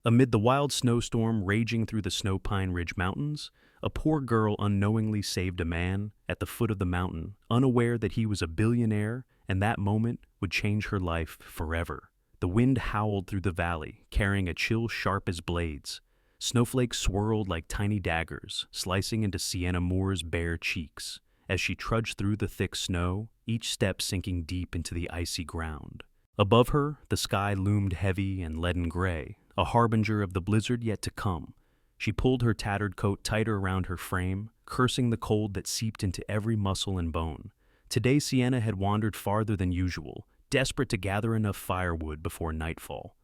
Amid the wild snowstorm raging through the Snow Pine Ridge Mountains, a poor girl unknowingly saved a man at the foot of the mountain, unaware that he was a billionaire and that moment would change her life forever. The wind howled through the valley, carrying a chill sharp as blades. Snowflakes swirled like tiny daggers, slicing into Sienna Moore's bare cheeks as she trudged through the thick snow, each step sinking deep into the icy ground. Above her, the sky loomed heavy and leaden gray, a harbinger of the blizzard yet to come. She pulled her tattered coat tighter around her frame, cursing the cold that seeped into every muscle and bone. Today Sienna had wandered farther than usual, desperate to gather enough firewood before nightfall.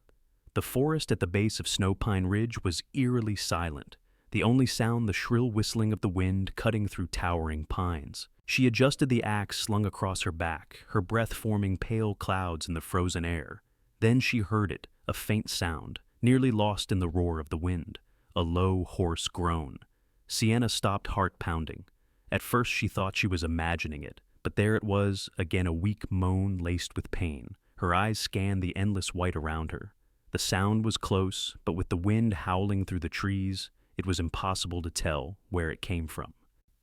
The forest at the base of Snow Pine Ridge was eerily silent, the only sound the shrill whistling of the wind cutting through towering pines. She adjusted the axe slung across her back, her breath forming pale clouds in the frozen air. Then she heard it, a faint sound, nearly lost in the roar of the wind, a low, hoarse groan. Sienna stopped, heart pounding. At first she thought she was imagining it, but there it was, again a weak moan laced with pain. Her eyes scanned the endless white around her. The sound was close, but with the wind howling through the trees, it was impossible to tell where it came from.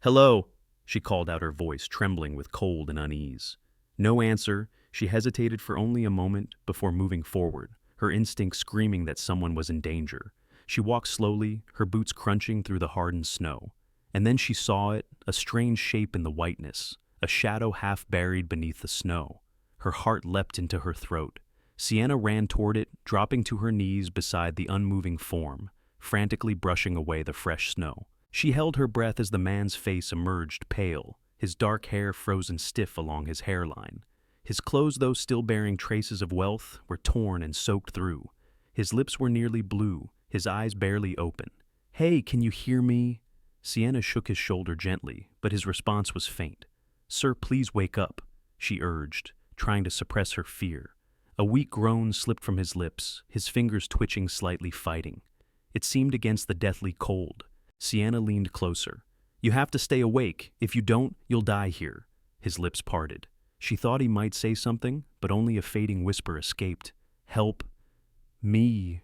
"Hello," she called out, her voice trembling with cold and unease. No answer. She hesitated for only a moment before moving forward, her instinct screaming that someone was in danger. She walked slowly, her boots crunching through the hardened snow. And then she saw it, a strange shape in the whiteness, a shadow half buried beneath the snow. Her heart leapt into her throat. Sienna ran toward it, dropping to her knees beside the unmoving form, frantically brushing away the fresh snow. She held her breath as the man's face emerged pale, his dark hair frozen stiff along his hairline. His clothes, though still bearing traces of wealth, were torn and soaked through. His lips were nearly blue, his eyes barely open. "Hey, can you hear me?" Sienna shook his shoulder gently, but his response was faint. "Sir, please wake up," she urged, trying to suppress her fear. A weak groan slipped from his lips, his fingers twitching slightly, fighting. It seemed against the deathly cold. Sienna leaned closer. "You have to stay awake. If you don't, you'll die here." His lips parted. She thought he might say something, but only a fading whisper escaped. "Help me."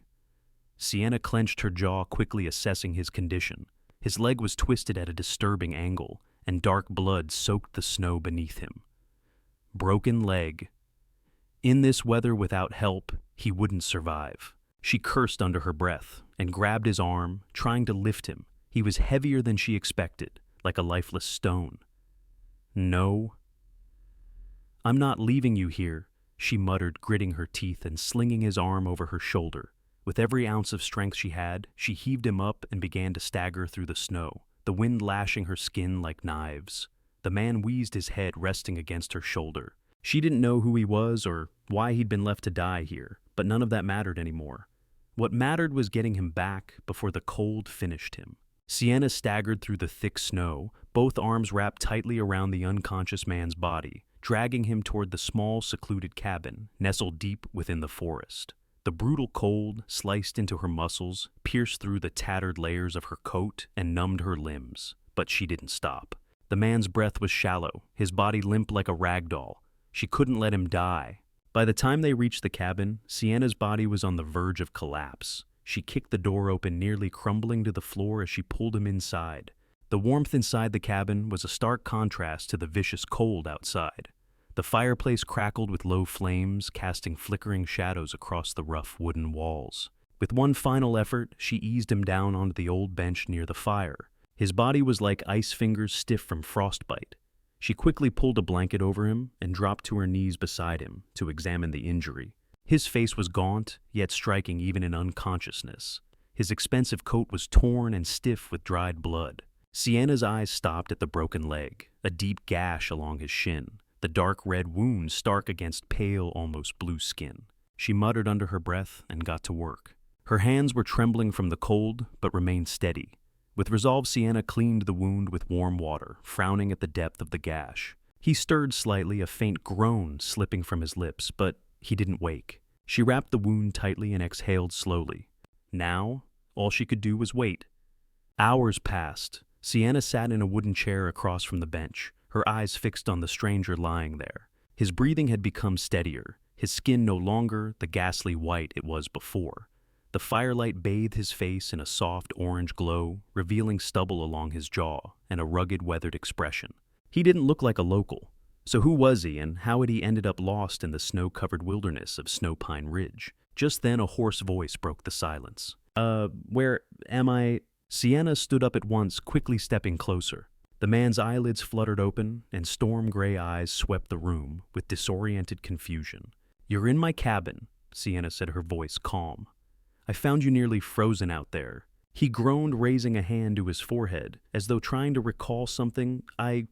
Sienna clenched her jaw, quickly assessing his condition. His leg was twisted at a disturbing angle, and dark blood soaked the snow beneath him. Broken leg. In this weather without help, he wouldn't survive. She cursed under her breath and grabbed his arm, trying to lift him. He was heavier than she expected, like a lifeless stone. "No. I'm not leaving you here," she muttered, gritting her teeth and slinging his arm over her shoulder. With every ounce of strength she had, she heaved him up and began to stagger through the snow, the wind lashing her skin like knives. The man wheezed, his head resting against her shoulder. She didn't know who he was or why he'd been left to die here, but none of that mattered anymore. What mattered was getting him back before the cold finished him. Sienna staggered through the thick snow, both arms wrapped tightly around the unconscious man's body, dragging him toward the small, secluded cabin, nestled deep within the forest. The brutal cold sliced into her muscles, pierced through the tattered layers of her coat, and numbed her limbs. But she didn't stop. The man's breath was shallow, his body limp like a rag doll. She couldn't let him die. By the time they reached the cabin, Sienna's body was on the verge of collapse. She kicked the door open, nearly crumbling to the floor as she pulled him inside. The warmth inside the cabin was a stark contrast to the vicious cold outside. The fireplace crackled with low flames, casting flickering shadows across the rough wooden walls. With one final effort, she eased him down onto the old bench near the fire. His body was like ice fingers stiff from frostbite. She quickly pulled a blanket over him and dropped to her knees beside him to examine the injury. His face was gaunt, yet striking even in unconsciousness. His expensive coat was torn and stiff with dried blood. Sienna's eyes stopped at the broken leg, a deep gash along his shin, the dark red wound stark against pale, almost blue skin. She muttered under her breath and got to work. Her hands were trembling from the cold, but remained steady. With resolve, Sienna cleaned the wound with warm water, frowning at the depth of the gash. He stirred slightly, a faint groan slipping from his lips, but he didn't wake. She wrapped the wound tightly and exhaled slowly. Now, all she could do was wait. Hours passed. Sienna sat in a wooden chair across from the bench, her eyes fixed on the stranger lying there. His breathing had become steadier, his skin no longer the ghastly white it was before. The firelight bathed his face in a soft orange glow, revealing stubble along his jaw and a rugged, weathered expression. He didn't look like a local. So who was he, and how had he ended up lost in the snow-covered wilderness of Snowpine Ridge? Just then a hoarse voice broke the silence. Where am I? Sienna stood up at once, quickly stepping closer. The man's eyelids fluttered open, and storm-gray eyes swept the room with disoriented confusion. "You're in my cabin," Sienna said, her voice calm. "I found you nearly frozen out there." He groaned, raising a hand to his forehead, as though trying to recall something. I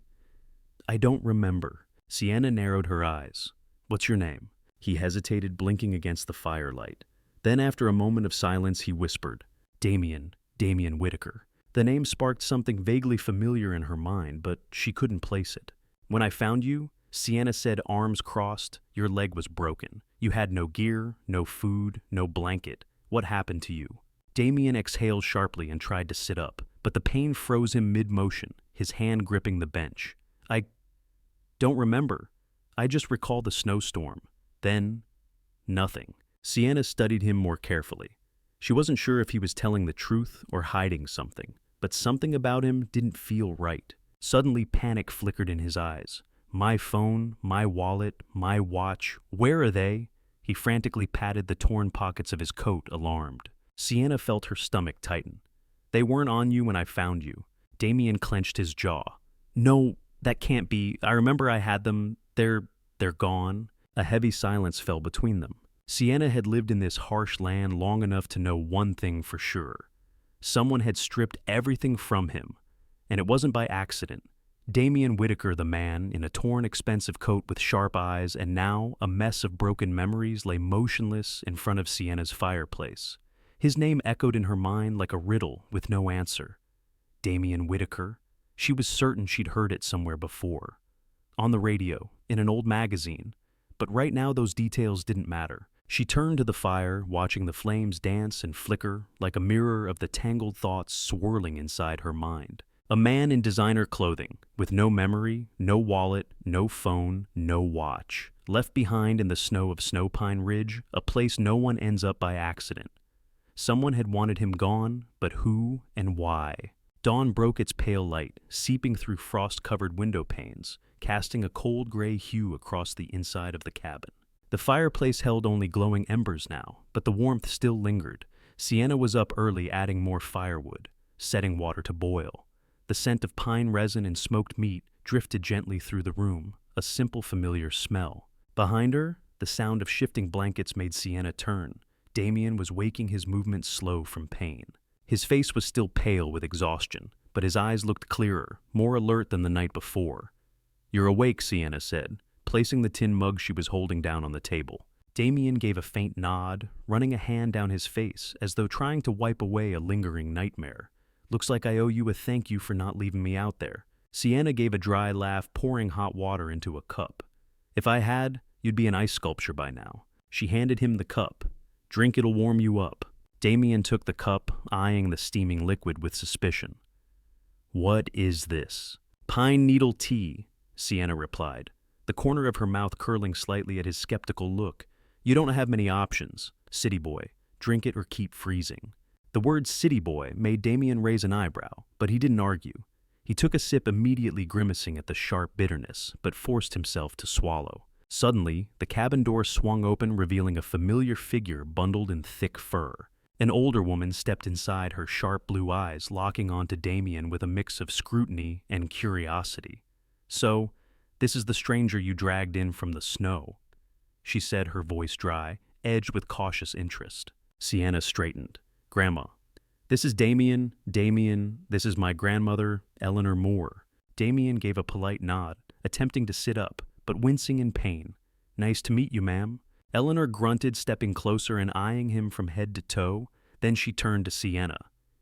don't remember." Sienna narrowed her eyes. "What's your name?" He hesitated, blinking against the firelight. Then, after a moment of silence, he whispered, Damien Whitaker." The name sparked something vaguely familiar in her mind, but she couldn't place it. "When I found you," Sienna said, arms crossed, "your leg was broken. You had no gear, no food, no blanket. What happened to you?" Damien exhaled sharply and tried to sit up, but the pain froze him mid-motion, his hand gripping the bench. "I don't remember. I just recall the snowstorm. Then, nothing." Sienna studied him more carefully. She wasn't sure if he was telling the truth or hiding something, but something about him didn't feel right. Suddenly, panic flickered in his eyes. "My phone, my wallet, my watch, where are they?" He frantically patted the torn pockets of his coat, alarmed. Sienna felt her stomach tighten. "They weren't on you when I found you." Damien clenched his jaw. "No, that can't be. I remember I had them. They're gone." A heavy silence fell between them. Sienna had lived in this harsh land long enough to know one thing for sure. Someone had stripped everything from him, and it wasn't by accident. Damien Whitaker, the man, in a torn, expensive coat with sharp eyes, and now a mess of broken memories, lay motionless in front of Sienna's fireplace. His name echoed in her mind like a riddle with no answer. Damien Whitaker? She was certain she'd heard it somewhere before. On the radio, in an old magazine. But right now those details didn't matter. She turned to the fire, watching the flames dance and flicker like a mirror of the tangled thoughts swirling inside her mind. A man in designer clothing, with no memory, no wallet, no phone, no watch. Left behind in the snow of Snowpine Ridge, a place no one ends up by accident. Someone had wanted him gone, but who and why? Dawn broke its pale light, seeping through frost-covered window panes, casting a cold gray hue across the inside of the cabin. The fireplace held only glowing embers now, but the warmth still lingered. Sienna was up early adding more firewood, setting water to boil. The scent of pine resin and smoked meat drifted gently through the room, a simple familiar smell. Behind her, the sound of shifting blankets made Sienna turn. Damien was waking his movements slow from pain. His face was still pale with exhaustion, but his eyes looked clearer, more alert than the night before. "You're awake," Sienna said, placing the tin mug she was holding down on the table. Damien gave a faint nod, running a hand down his face as though trying to wipe away a lingering nightmare. "Looks like I owe you a thank you for not leaving me out there." Sienna gave a dry laugh, pouring hot water into a cup. "If I had, you'd be an ice sculpture by now." She handed him the cup. "Drink, it'll warm you up." Damien took the cup, eyeing the steaming liquid with suspicion. "What is this?" "Pine needle tea," Sienna replied, the corner of her mouth curling slightly at his skeptical look. "You don't have many options, city boy. Drink it or keep freezing." The word city boy made Damien raise an eyebrow, but he didn't argue. He took a sip, immediately grimacing at the sharp bitterness, but forced himself to swallow. Suddenly, the cabin door swung open, revealing a familiar figure bundled in thick fur. An older woman stepped inside, her sharp blue eyes locking onto Damien with a mix of scrutiny and curiosity. "So, this is the stranger you dragged in from the snow," she said, her voice dry, edged with cautious interest. Sienna straightened. "Grandma, this is Damien, this is my grandmother, Eleanor Moore." Damien gave a polite nod, attempting to sit up, but wincing in pain. "Nice to meet you, ma'am." Eleanor grunted, stepping closer and eyeing him from head to toe. Then she turned to Sienna.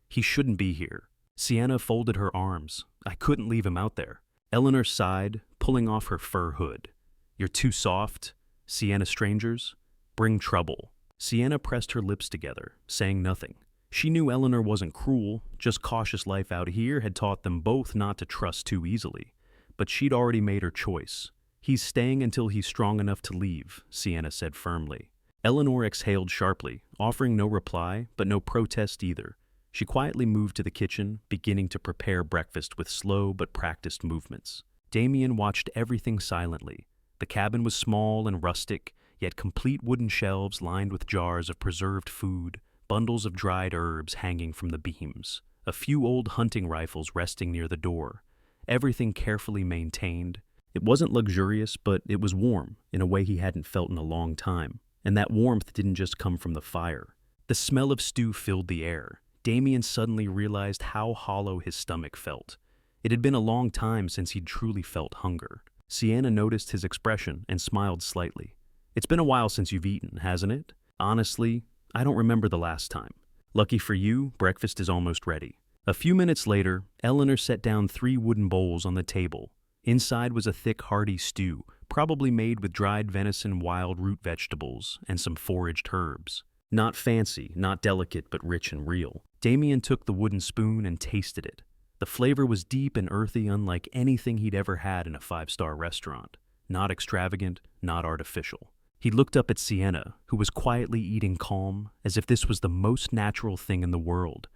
"He shouldn't be here." Sienna folded her arms. "I couldn't leave him out there." Eleanor sighed, pulling off her fur hood. "You're too soft. Sienna strangers bring trouble." Sienna pressed her lips together, saying nothing. She knew Eleanor wasn't cruel, just cautious life out here had taught them both not to trust too easily. But she'd already made her choice. "He's staying until he's strong enough to leave," Sienna said firmly. Eleanor exhaled sharply, offering no reply, but no protest either. She quietly moved to the kitchen, beginning to prepare breakfast with slow but practiced movements. Damien watched everything silently. The cabin was small and rustic, yet complete wooden shelves lined with jars of preserved food, bundles of dried herbs hanging from the beams, a few old hunting rifles resting near the door. Everything carefully maintained. It wasn't luxurious, but it was warm, in a way he hadn't felt in a long time. And that warmth didn't just come from the fire. The smell of stew filled the air. Damien suddenly realized how hollow his stomach felt. It had been a long time since he'd truly felt hunger. Sienna noticed his expression and smiled slightly. "It's been a while since you've eaten, hasn't it?" "Honestly, I don't remember the last time." "Lucky for you, breakfast is almost ready." A few minutes later, Eleanor set down 3 wooden bowls on the table. Inside was a thick, hearty stew, probably made with dried venison, wild root vegetables, and some foraged herbs. Not fancy, not delicate, but rich and real. Damien took the wooden spoon and tasted it. The flavor was deep and earthy, unlike anything he'd ever had in a 5-star restaurant. Not extravagant, not artificial. He looked up at Sienna, who was quietly eating calm, as if this was the most natural thing in the world.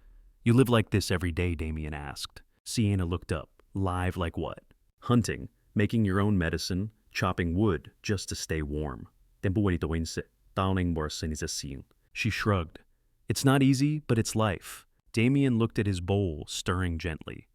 "You live like this every day?" Damien asked. Sienna looked up. "Live like what?" "Hunting, making your own medicine, chopping wood just to stay warm." She shrugged. "It's not easy, but it's life." Damien looked at his bowl, stirring gently.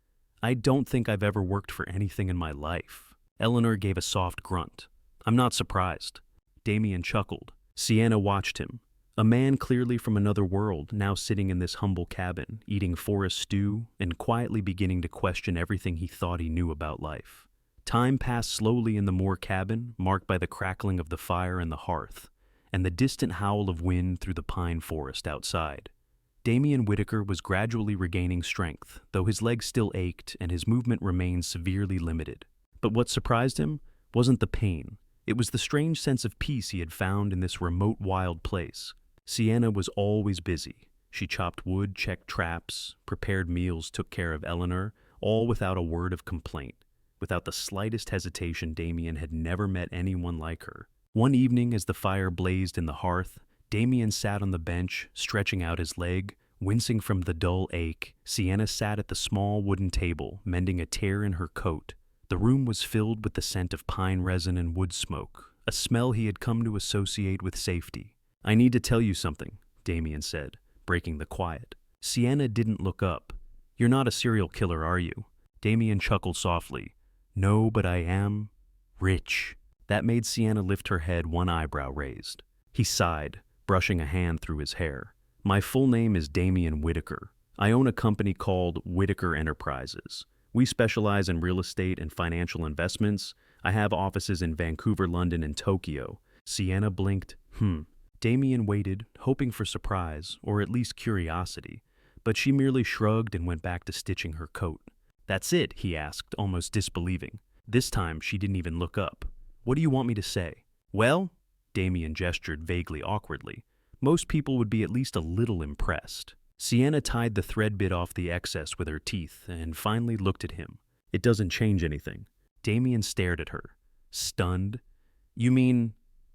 "I don't think I've ever worked for anything in my life." Eleanor gave a soft grunt. "I'm not surprised." Damien chuckled. Sienna watched him. A man clearly from another world, now sitting in this humble cabin, eating forest stew, and quietly beginning to question everything he thought he knew about life. Time passed slowly in the Moore cabin, marked by the crackling of the fire and the hearth, and the distant howl of wind through the pine forest outside. Damien Whitaker was gradually regaining strength, though his legs still ached and his movement remained severely limited. But what surprised him wasn't the pain. It was the strange sense of peace he had found in this remote, wild place. Sienna was always busy. She chopped wood, checked traps, prepared meals, took care of Eleanor, all without a word of complaint. Without the slightest hesitation, Damien had never met anyone like her. One evening, as the fire blazed in the hearth, Damien sat on the bench, stretching out his leg, wincing from the dull ache. Sienna sat at the small wooden table, mending a tear in her coat. The room was filled with the scent of pine resin and wood smoke, a smell he had come to associate with safety. "I need to tell you something," Damien said, breaking the quiet. Sienna didn't look up. "You're not a serial killer, are you?" Damien chuckled softly. "No, but I am rich." That made Sienna lift her head, one eyebrow raised. He sighed, brushing a hand through his hair. "My full name is Damien Whitaker. I own a company called Whitaker Enterprises. We specialize in real estate and financial investments. I have offices in Vancouver, London, and Tokyo." Sienna blinked. Damien waited, hoping for surprise, or at least curiosity, but she merely shrugged and went back to stitching her coat. "That's it?" he asked, almost disbelieving. This time she didn't even look up. "What do you want me to say?" "Well," Damien gestured vaguely awkwardly, "most people would be at least a little impressed." Sienna tied the thread bit off the excess with her teeth and finally looked at him. "It doesn't change anything." Damien stared at her, stunned. "You mean,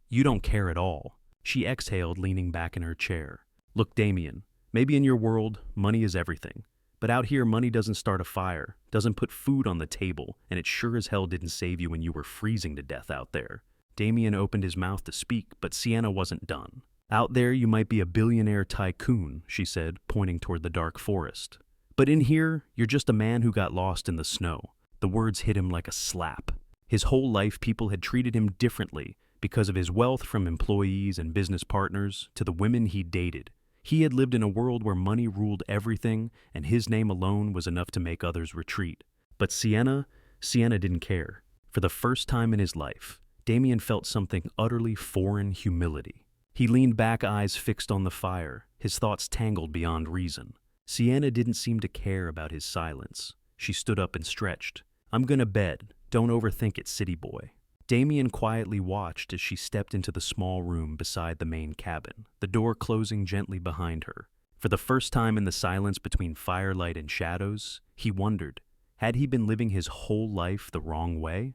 you don't care at all?" She exhaled, leaning back in her chair. "Look, Damien, maybe in your world, money is everything. But out here, money doesn't start a fire, doesn't put food on the table, and it sure as hell didn't save you when you were freezing to death out there." Damien opened his mouth to speak, but Sienna wasn't done. "Out there, you might be a billionaire tycoon," she said, pointing toward the dark forest. "But in here, you're just a man who got lost in the snow." The words hit him like a slap. His whole life, people had treated him differently because of his wealth, from employees and business partners to the women he dated. He had lived in a world where money ruled everything, and his name alone was enough to make others retreat. But Sienna didn't care. For the first time in his life, Damien felt something utterly foreign: humility. He leaned back, eyes fixed on the fire, his thoughts tangled beyond reason. Sienna didn't seem to care about his silence. She stood up and stretched. "I'm gonna bed. Don't overthink it, city boy." Damien quietly watched as she stepped into the small room beside the main cabin, the door closing gently behind her. For the first time in the silence between firelight and shadows, he wondered, had he been living his whole life the wrong way?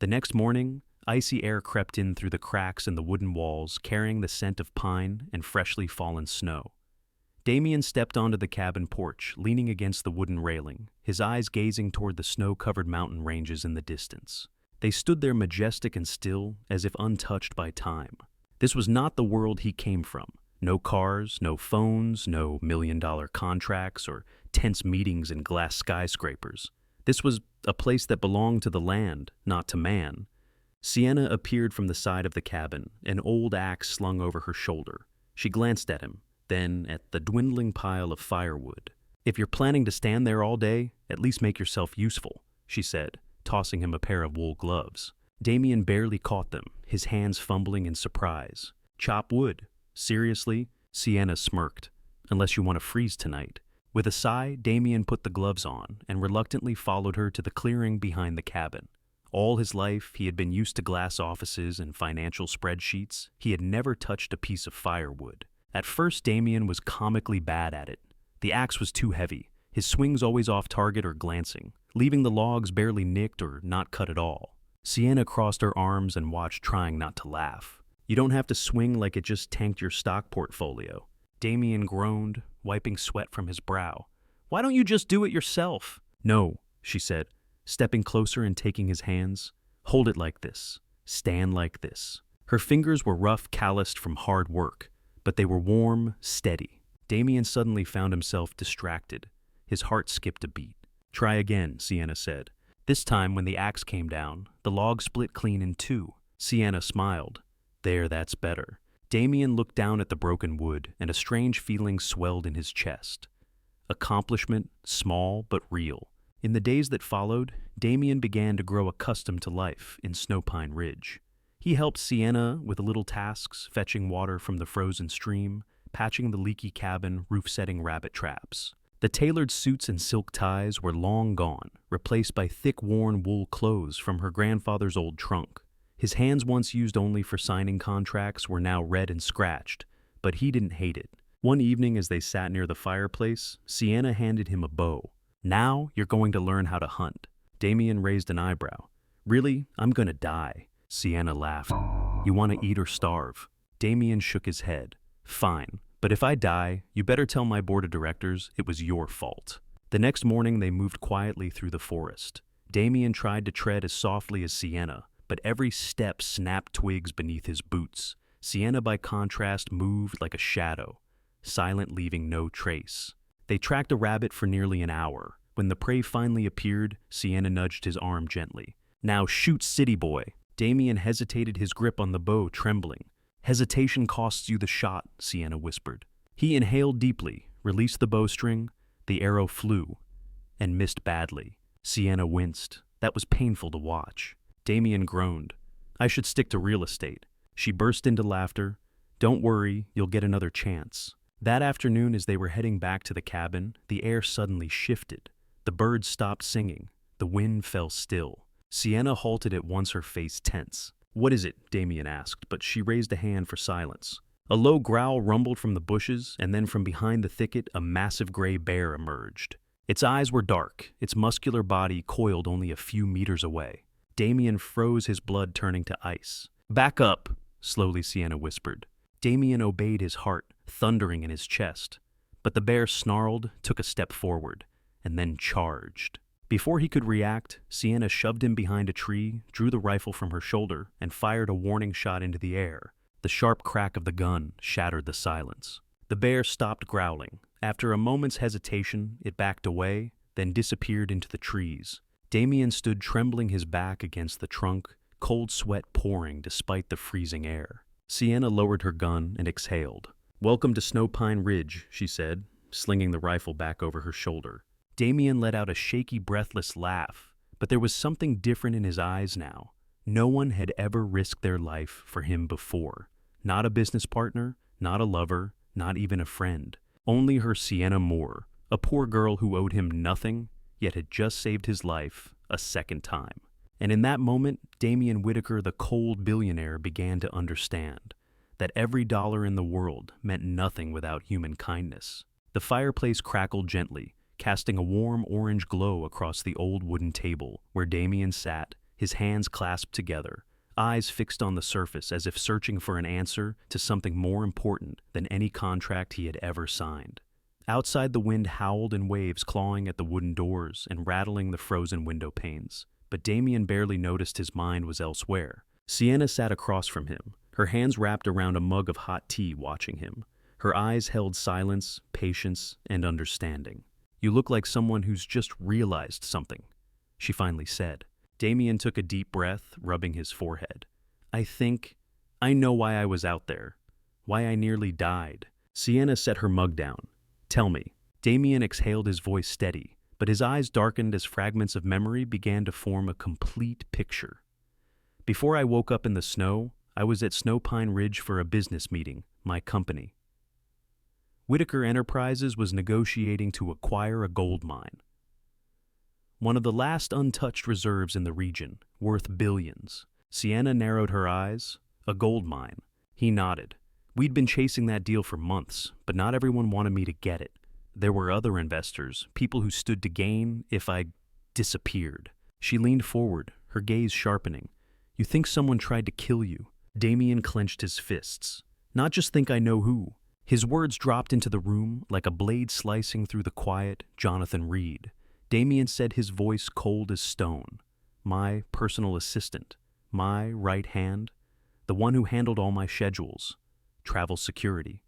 The next morning, Icy air crept in through the cracks in the wooden walls, carrying the scent of pine and freshly fallen snow. Damien stepped onto the cabin porch, leaning against the wooden railing, his eyes gazing toward the snow-covered mountain ranges in the distance. They stood there majestic and still, as if untouched by time. This was not the world he came from. No cars, no phones, no million-dollar contracts or tense meetings in glass skyscrapers. This was a place that belonged to the land, not to man. Sienna appeared from the side of the cabin, an old axe slung over her shoulder. She glanced at him, then at the dwindling pile of firewood. "If you're planning to stand there all day, at least make yourself useful," she said, tossing him a pair of wool gloves. Damien barely caught them, his hands fumbling in surprise. "Chop wood. Seriously?" Sienna smirked. "Unless you want to freeze tonight." With a sigh, Damien put the gloves on and reluctantly followed her to the clearing behind the cabin. All his life, he had been used to glass offices and financial spreadsheets. He had never touched a piece of firewood. At first, Damien was comically bad at it. The axe was too heavy, his swings always off target or glancing, leaving the logs barely nicked or not cut at all. Sienna crossed her arms and watched, trying not to laugh. "You don't have to swing like it just tanked your stock portfolio." Damien groaned, wiping sweat from his brow. "Why don't you just do it yourself?" "No," she said, stepping closer and taking his hands. "Hold it like this. Stand like this." Her fingers were rough, calloused from hard work, but they were warm, steady. Damien suddenly found himself distracted. His heart skipped a beat. "Try again," Sienna said. This time, when the axe came down, the log split clean in two. Sienna smiled. "There, that's better." Damien looked down at the broken wood, and a strange feeling swelled in his chest. Accomplishment, small but real. In the days that followed, Damien began to grow accustomed to life in Snowpine Ridge. He helped Sienna with little tasks, fetching water from the frozen stream, patching the leaky cabin, roof-setting rabbit traps. The tailored suits and silk ties were long gone, replaced by thick, worn wool clothes from her grandfather's old trunk. His hands, once used only for signing contracts, were now red and scratched, but he didn't hate it. One evening, as they sat near the fireplace, Sienna handed him a bow. "Now you're going to learn how to hunt." Damien raised an eyebrow. "Really? I'm gonna die." Sienna laughed. "You want to eat or starve?" Damien shook his head. "Fine, but if I die, you better tell my board of directors it was your fault." The next morning, they moved quietly through the forest. Damien tried to tread as softly as Sienna, but every step snapped twigs beneath his boots. Sienna, by contrast, moved like a shadow, silent, leaving no trace. They tracked a rabbit for nearly an hour. When the prey finally appeared, Sienna nudged his arm gently. "Now shoot, city boy." Damien hesitated, his grip on the bow trembling. "Hesitation costs you the shot," Sienna whispered. He inhaled deeply, released the bowstring. The arrow flew, and missed badly. Sienna winced. That was painful to watch. Damien groaned. "I should stick to real estate." She burst into laughter. "Don't worry, you'll get another chance." That afternoon, as they were heading back to the cabin, the air suddenly shifted. The birds stopped singing. The wind fell still. Sienna halted at once, her face tense. "What is it?" Damien asked, but she raised a hand for silence. A low growl rumbled from the bushes, and then from behind the thicket, a massive gray bear emerged. Its eyes were dark, its muscular body coiled only a few meters away. Damien froze, his blood turning to ice. "Back up," slowly Sienna whispered. Damien obeyed, his heart thundering in his chest. But the bear snarled, took a step forward, and then charged. Before he could react, Sienna shoved him behind a tree, drew the rifle from her shoulder, and fired a warning shot into the air. The sharp crack of the gun shattered the silence. The bear stopped growling. After a moment's hesitation, it backed away, then disappeared into the trees. Damien stood trembling, his back against the trunk, cold sweat pouring despite the freezing air. Sienna lowered her gun and exhaled. "Welcome to Snowpine Ridge," she said, slinging the rifle back over her shoulder. Damien let out a shaky, breathless laugh, but there was something different in his eyes now. No one had ever risked their life for him before. Not a business partner, not a lover, not even a friend. Only her Sienna Moore, a poor girl who owed him nothing, yet had just saved his life a second time. And in that moment, Damien Whitaker, the cold billionaire, began to understand that every dollar in the world meant nothing without human kindness. The fireplace crackled gently, casting a warm orange glow across the old wooden table where Damien sat, his hands clasped together, eyes fixed on the surface as if searching for an answer to something more important than any contract he had ever signed. Outside, the wind howled in waves, clawing at the wooden doors and rattling the frozen window panes. But Damien barely noticed his mind was elsewhere. Sienna sat across from him, her hands wrapped around a mug of hot tea, watching him. Her eyes held silence, patience, and understanding. "You look like someone who's just realized something," she finally said. Damien took a deep breath, rubbing his forehead. I know why I was out there. Why I nearly died." Sienna set her mug down. "Tell me." Damien exhaled, his voice steady, but his eyes darkened as fragments of memory began to form a complete picture. "Before I woke up in the snow, I was at Snowpine Ridge for a business meeting, my company. Whitaker Enterprises was negotiating to acquire a gold mine. One of the last untouched reserves in the region, worth billions." Sienna narrowed her eyes. "A gold mine." He nodded. "We'd been chasing that deal for months, but not everyone wanted me to get it. There were other investors, people who stood to gain if I disappeared." She leaned forward, her gaze sharpening. "You think someone tried to kill you?" Damien clenched his fists. "Not just think I know who." His words dropped into the room like a blade slicing through the quiet Jonathan Reed. Damien said, his voice cold as stone. "My personal assistant. My right hand. The one who handled all my schedules. Travel security.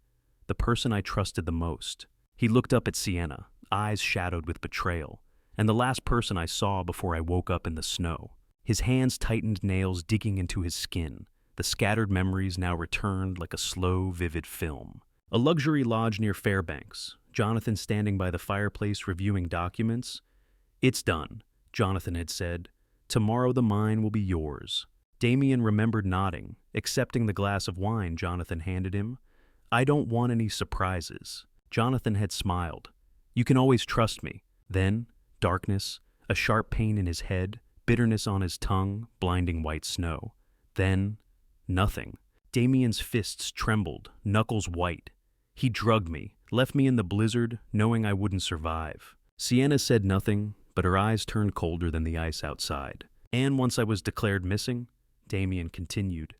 The person I trusted the most." He looked up at Sienna, eyes shadowed with betrayal. "And the last person I saw before I woke up in the snow." His hands tightened, nails digging into his skin. The scattered memories now returned like a slow, vivid film. A luxury lodge near Fairbanks. Jonathan standing by the fireplace reviewing documents. "It's done," Jonathan had said. "Tomorrow the mine will be yours." Damien remembered nodding, accepting the glass of wine Jonathan handed him. "I don't want any surprises." Jonathan had smiled. "You can always trust me." Then, darkness, a sharp pain in his head, bitterness on his tongue, blinding white snow. Then, nothing. Damien's fists trembled, knuckles white. "He drugged me, left me in the blizzard, knowing I wouldn't survive." Sienna said nothing, but her eyes turned colder than the ice outside. "And once I was declared missing," Damien continued,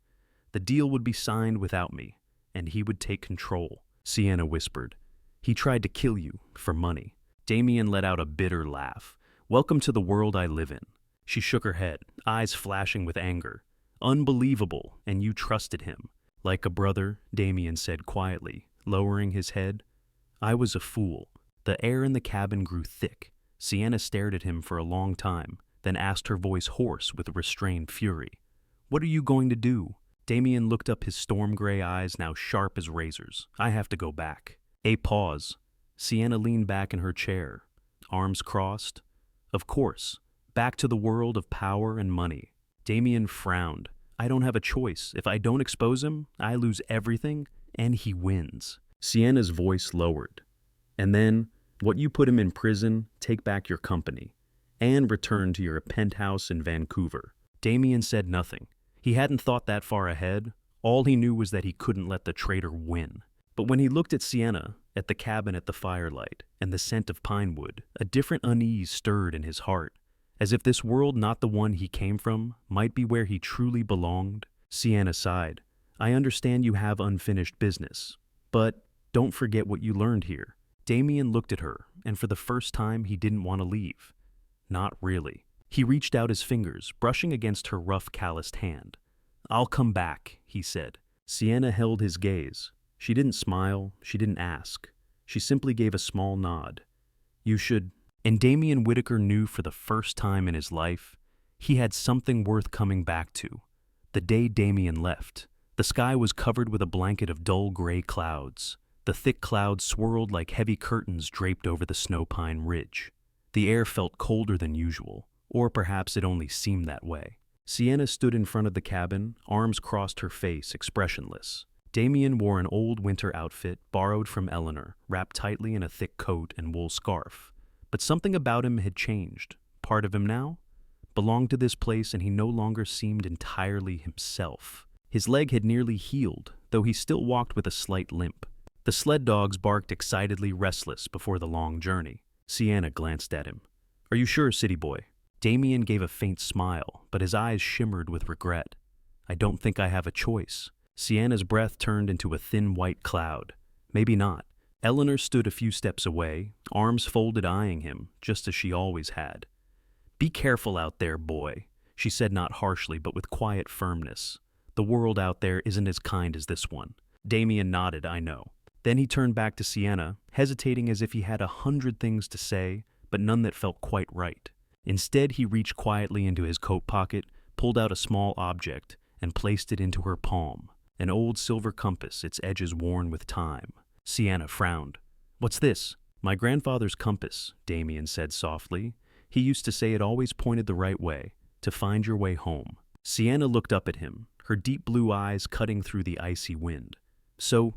"the deal would be signed without me, and he would take control." Sienna whispered, "He tried to kill you, for money." Damien let out a bitter laugh. "Welcome to the world I live in." She shook her head, eyes flashing with anger. "Unbelievable, and you trusted him." "Like a brother," Damien said quietly, lowering his head. "I was a fool." The air in the cabin grew thick. Sienna stared at him for a long time, then asked, her voice hoarse with restrained fury, "What are you going to do?" Damien looked up, his storm-gray eyes now sharp as razors. "I have to go back." A pause. Sienna leaned back in her chair, arms crossed. "Of course, back to the world of power and money." Damien frowned. "I don't have a choice. If I don't expose him, I lose everything, and he wins." Sienna's voice lowered. "And then, what you put him in prison, take back your company, and return to your penthouse in Vancouver." Damien said nothing. He hadn't thought that far ahead. All he knew was that he couldn't let the traitor win. But when he looked at Sienna, at the cabin at the firelight, and the scent of pine wood, a different unease stirred in his heart, as if this world, not the one he came from, might be where he truly belonged. Sienna sighed. "I understand you have unfinished business, but don't forget what you learned here." Damien looked at her, and for the first time he didn't want to leave. Not really. He reached out his fingers, brushing against her rough, calloused hand. "I'll come back," he said. Sienna held his gaze. She didn't smile, she didn't ask. She simply gave a small nod. "You should..." And Damien Whitaker knew for the first time in his life, he had something worth coming back to. The day Damien left, the sky was covered with a blanket of dull gray clouds. The thick clouds swirled like heavy curtains draped over the Snowpine Ridge. The air felt colder than usual, or perhaps it only seemed that way. Sienna stood in front of the cabin, arms crossed, her face expressionless. Damien wore an old winter outfit borrowed from Eleanor, wrapped tightly in a thick coat and wool scarf. But something about him had changed. Part of him now belonged to this place, and he no longer seemed entirely himself. His leg had nearly healed, though he still walked with a slight limp. The sled dogs barked excitedly, restless before the long journey. Sienna glanced at him. "Are you sure, city boy?" Damien gave a faint smile, but his eyes shimmered with regret. I don't think I have a choice. Sienna's breath turned into a thin white cloud. Maybe not. Eleanor stood a few steps away, arms folded, eyeing him, just as she always had. Be careful out there, boy, she said, not harshly but with quiet firmness. The world out there isn't as kind as this one. Damien nodded, I know. Then he turned back to Sienna, hesitating as if he had 100 things to say, but none that felt quite right. Instead, he reached quietly into his coat pocket, pulled out a small object, and placed it into her palm. An old silver compass, its edges worn with time. Sienna frowned. What's this? My grandfather's compass, Damien said softly. He used to say it always pointed the right way, to find your way home. Sienna looked up at him, her deep blue eyes cutting through the icy wind. So,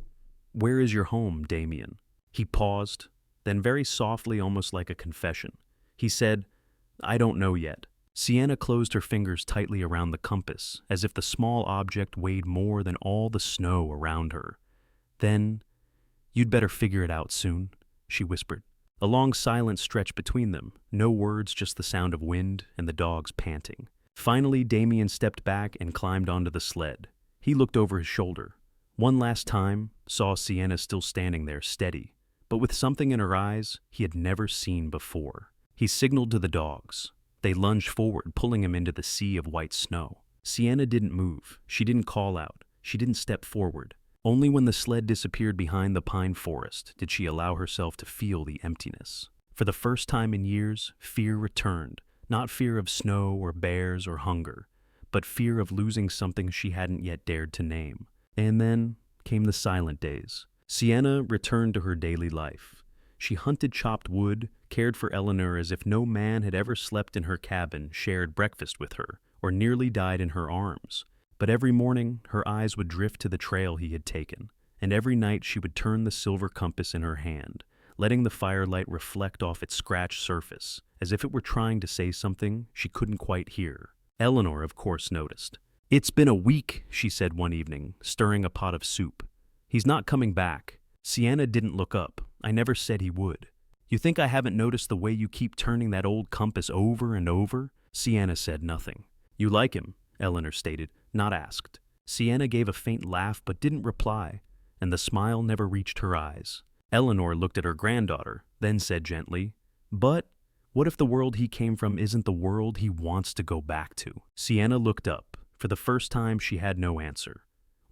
where is your home, Damien? He paused, then very softly, almost like a confession. He said, I don't know yet. Sienna closed her fingers tightly around the compass, as if the small object weighed more than all the snow around her. Then, you'd better figure it out soon, she whispered. A long silence stretched between them, no words, just the sound of wind and the dogs panting. Finally, Damien stepped back and climbed onto the sled. He looked over his shoulder. One last time, saw Sienna still standing there, steady, but with something in her eyes he had never seen before. He signaled to the dogs. They lunged forward, pulling him into the sea of white snow. Sienna didn't move. She didn't call out. She didn't step forward. Only when the sled disappeared behind the pine forest did she allow herself to feel the emptiness. For the first time in years, fear returned. Not fear of snow or bears or hunger, but fear of losing something she hadn't yet dared to name. And then came the silent days. Sienna returned to her daily life. She hunted chopped wood, cared for Eleanor as if no man had ever slept in her cabin, shared breakfast with her, or nearly died in her arms. But every morning, her eyes would drift to the trail he had taken, and every night she would turn the silver compass in her hand, letting the firelight reflect off its scratched surface, as if it were trying to say something she couldn't quite hear. Eleanor, of course, noticed. It's been a week, she said one evening, stirring a pot of soup. He's not coming back. Sienna didn't look up. I never said he would. You think I haven't noticed the way you keep turning that old compass over and over? Sienna said nothing. You like him, Eleanor stated, not asked. Sienna gave a faint laugh but didn't reply, and the smile never reached her eyes. Eleanor looked at her granddaughter, then said gently, But what if the world he came from isn't the world he wants to go back to? Sienna looked up. For the first time, she had no answer.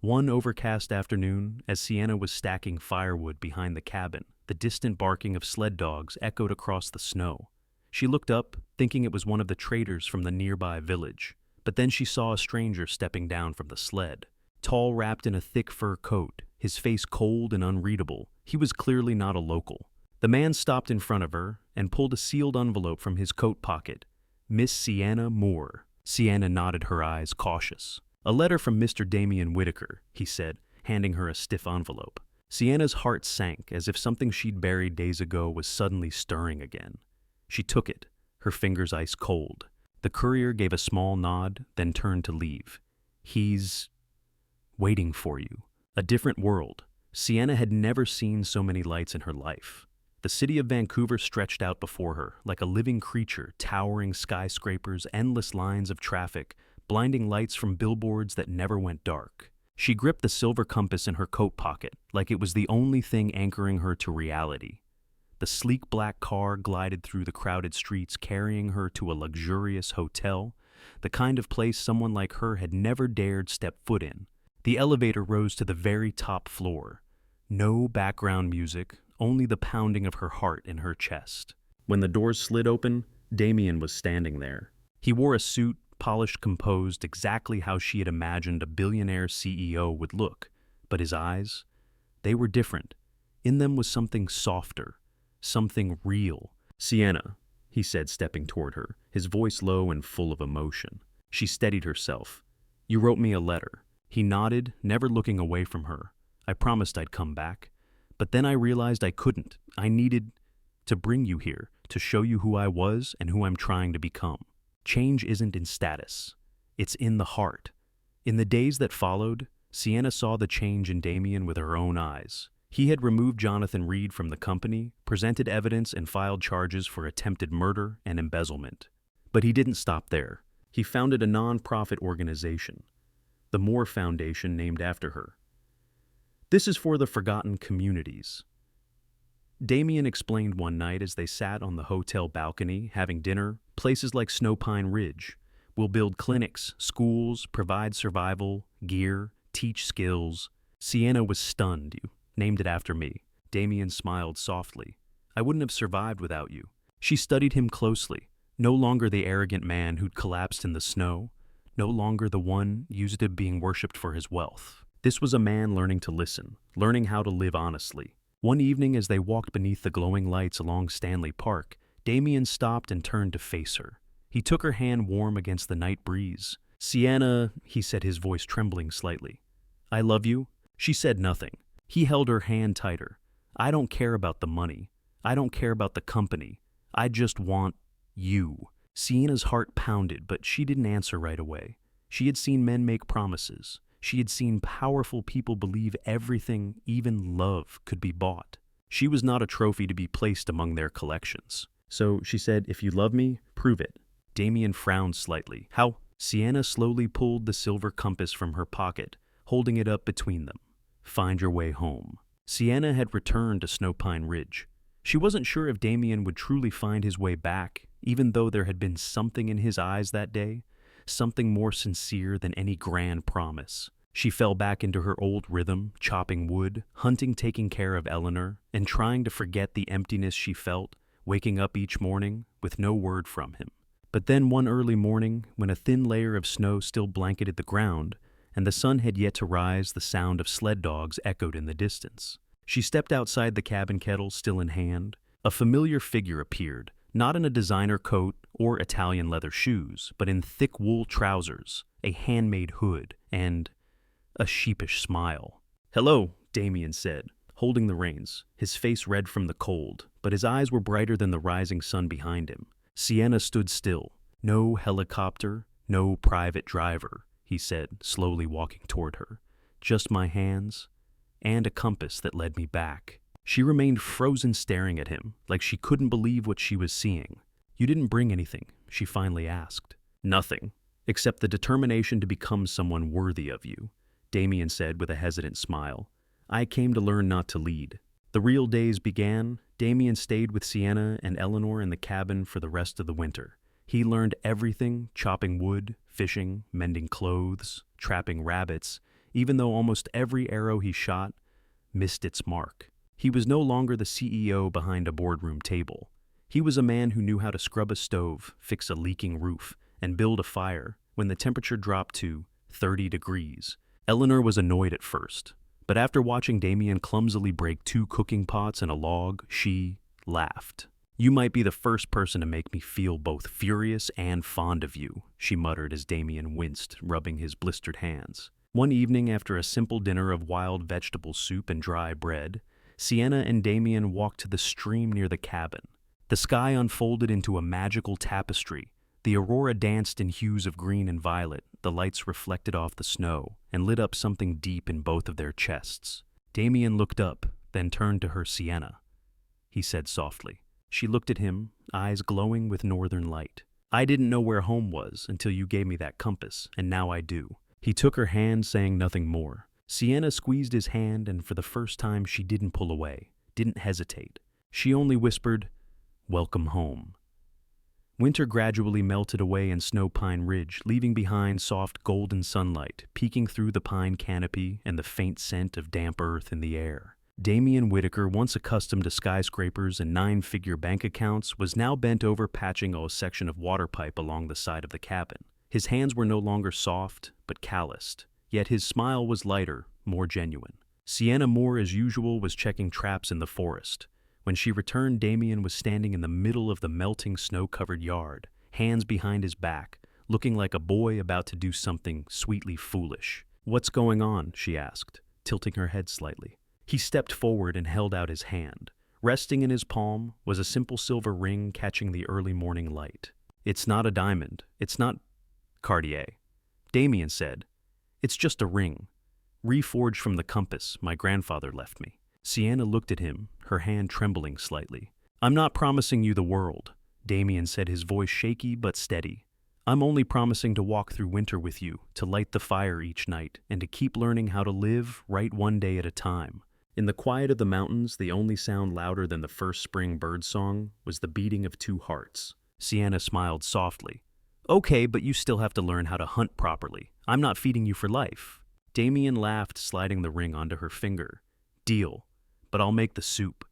One overcast afternoon, as Sienna was stacking firewood behind the cabin, the distant barking of sled dogs echoed across the snow. She looked up, thinking it was one of the traders from the nearby village. But then she saw a stranger stepping down from the sled. Tall, wrapped in a thick fur coat, his face cold and unreadable, he was clearly not a local. The man stopped in front of her and pulled a sealed envelope from his coat pocket. Miss Sienna Moore. Sienna nodded, her eyes cautious. A letter from Mr. Damien Whitaker, he said, handing her a stiff envelope. Sienna's heart sank as if something she'd buried days ago was suddenly stirring again. She took it, her fingers ice cold. The courier gave a small nod, then turned to leave. He's waiting for you. A different world. Sienna had never seen so many lights in her life. The city of Vancouver stretched out before her, like a living creature, towering skyscrapers, endless lines of traffic, blinding lights from billboards that never went dark. She gripped the silver compass in her coat pocket, like it was the only thing anchoring her to reality. The sleek black car glided through the crowded streets, carrying her to a luxurious hotel, the kind of place someone like her had never dared step foot in. The elevator rose to the very top floor. No background music, only the pounding of her heart in her chest. When the doors slid open, Damien was standing there. He wore a suit, polished, composed, exactly how she had imagined a billionaire CEO would look. But his eyes, they were different. In them was something softer, something real. Sienna, he said, stepping toward her, his voice low and full of emotion. She steadied herself. You wrote me a letter. He nodded, never looking away from her. I promised I'd come back. But then I realized I couldn't. I needed to bring you here, to show you who I was and who I'm trying to become. Change isn't in status. It's in the heart. In the days that followed, Sienna saw the change in Damien with her own eyes. He had removed Jonathan Reed from the company, presented evidence, and filed charges for attempted murder and embezzlement. But he didn't stop there. He founded a non-profit organization. the Moore Foundation named after her. This is for the forgotten communities. Damien explained one night as they sat on the hotel balcony having dinner. Places like Snowpine Ridge will build clinics, schools, provide survival, gear, teach skills. Sienna was stunned. You named it after me. Damien smiled softly. I wouldn't have survived without you. She studied him closely. No longer the arrogant man who'd collapsed in the snow. No longer the one used to being worshipped for his wealth. This was a man learning to listen, learning how to live honestly. One evening as they walked beneath the glowing lights along Stanley Park, Damien stopped and turned to face her. He took her hand warm against the night breeze. Sienna, he said, his voice trembling slightly. I love you. She said nothing. He held her hand tighter. I don't care about the money. I don't care about the company. I just want you. Sienna's heart pounded, but she didn't answer right away. She had seen men make promises. She had seen powerful people believe everything, even love, could be bought. She was not a trophy to be placed among their collections. So she said, if you love me, prove it. Damien frowned slightly. How? Sienna slowly pulled the silver compass from her pocket, holding it up between them. Find your way home. Sienna had returned to Snowpine Ridge. She wasn't sure if Damien would truly find his way back, even though there had been something in his eyes that day, something more sincere than any grand promise. She fell back into her old rhythm, chopping wood, hunting, taking care of Eleanor, and trying to forget the emptiness she felt, waking up each morning with no word from him. But then one early morning, when a thin layer of snow still blanketed the ground, and the sun had yet to rise, the sound of sled dogs echoed in the distance. She stepped outside the cabin kettle, still in hand. A familiar figure appeared, not in a designer coat or Italian leather shoes, but in thick wool trousers, a handmade hood, and a sheepish smile. Hello, Damien said, holding the reins, his face red from the cold, but his eyes were brighter than the rising sun behind him. Sienna stood still. No helicopter, no private driver, he said, slowly walking toward her. Just my hands, and a compass that led me back. She remained frozen, staring at him, like she couldn't believe what she was seeing. You didn't bring anything, she finally asked. Nothing, except the determination to become someone worthy of you, Damien said with a hesitant smile. I came to learn not to lead. The real days began. Damien stayed with Sienna and Eleanor in the cabin for the rest of the winter. He learned everything, chopping wood, fishing, mending clothes, trapping rabbits, even though almost every arrow he shot missed its mark. He was no longer the CEO behind a boardroom table. He was a man who knew how to scrub a stove, fix a leaking roof, and build a fire when the temperature dropped to 30 degrees. Eleanor was annoyed at first, but after watching Damien clumsily break 2 cooking pots and a log, she laughed. You might be the first person to make me feel both furious and fond of you, she muttered as Damien winced, rubbing his blistered hands. One evening, after a simple dinner of wild vegetable soup and dry bread, Sienna and Damien walked to the stream near the cabin. The sky unfolded into a magical tapestry. The aurora danced in hues of green and violet, the lights reflected off the snow, and lit up something deep in both of their chests. Damien looked up, then turned to her. Sienna, he said softly. She looked at him, eyes glowing with northern light. I didn't know where home was until you gave me that compass, and now I do. He took her hand, saying nothing more. Sienna squeezed his hand, and for the first time she didn't pull away, didn't hesitate. She only whispered, Welcome home. Winter gradually melted away in Snowpine Ridge, leaving behind soft golden sunlight, peeking through the pine canopy and the faint scent of damp earth in the air. Damien Whitaker, once accustomed to skyscrapers and 9-figure bank accounts, was now bent over patching a section of water pipe along the side of the cabin. His hands were no longer soft, but calloused, yet his smile was lighter, more genuine. Sienna Moore, as usual, was checking traps in the forest. When she returned, Damien was standing in the middle of the melting snow-covered yard, hands behind his back, looking like a boy about to do something sweetly foolish. What's going on? She asked, tilting her head slightly. He stepped forward and held out his hand. Resting in his palm was a simple silver ring catching the early morning light. It's not a diamond. It's not Cartier, Damien said. It's just a ring, reforged from the compass my grandfather left me. Sienna looked at him, her hand trembling slightly. I'm not promising you the world, Damien said, his voice shaky but steady. I'm only promising to walk through winter with you, to light the fire each night, and to keep learning how to live right one day at a time. In the quiet of the mountains, the only sound louder than the first spring bird song was the beating of two hearts. Sienna smiled softly. Okay, but you still have to learn how to hunt properly. I'm not feeding you for life. Damien laughed, sliding the ring onto her finger. Deal, but I'll make the soup.